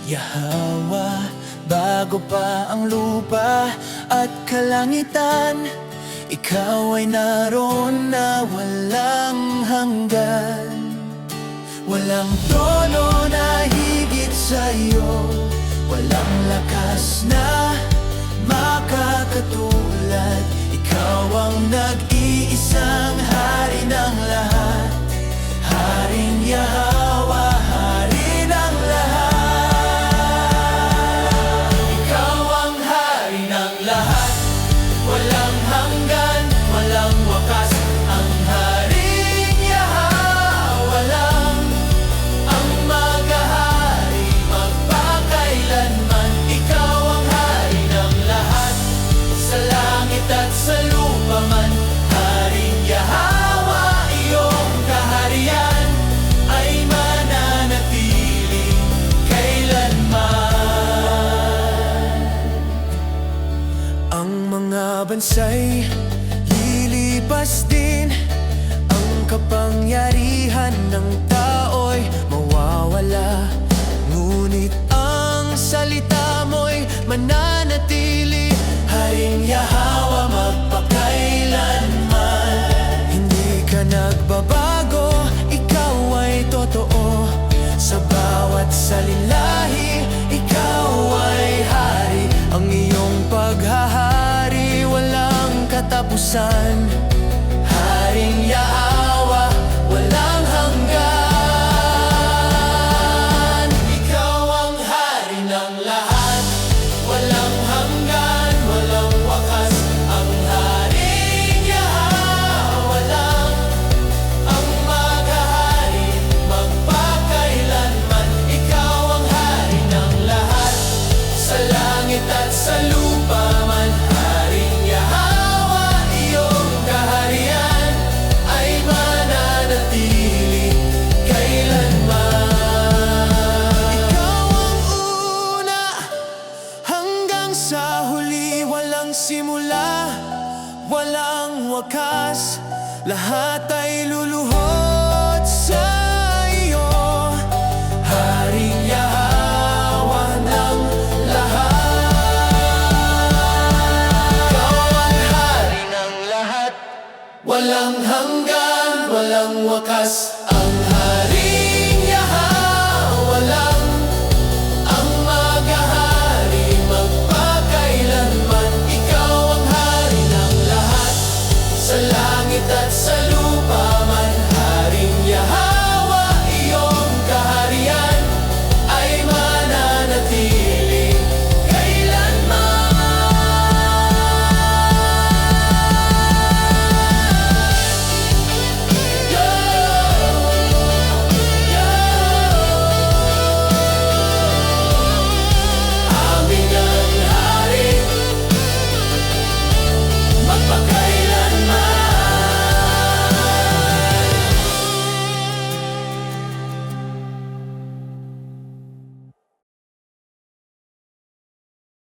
Yahweh, bago pa ang lupa at kalangitan, ikaw ay naroon na walang hanggan. Walang trono na higit sa'yo, walang lakas na makakatulad. Ikaw ang nag-iisang hari ng lahat, Haring Yahweh, hari ng lahat. Ikaw ang hari ng lahat, walang hanggan, walang wakas. Ang Haring Yahweh lang ang maghahari magpakailanman. Ikaw ang hari ng lahat, sa langit at sa lupa man. Haring Yahweh, iyong kaharian ay mananatili kailanman. Ang mga bansa'y lilipas din, ang kapangyarihan ng tao'y mawawala, ngunit ang salita mo'y mananatili. Haring Yahweh, magpakailanman. Hindi ka nagbabago, ikaw ay totoo. Sa bawat salinahi, ikaw ay hari. Ang iyong paghahari walang katapusan. Haring Yahweh, walang hanggan. Ikaw ang hari ng lahat, walang hanggan, walang wakas. Ang Haring Yahweh lang ang maghahari magpakailanman. Ikaw ang hari ng lahat, sa langit at sa lupa man. Haring Yahweh, iyong kaharian ay mananatili kailanman. Ikaw ang una hanggang sa huli, walang simula, walang wakas. Lahat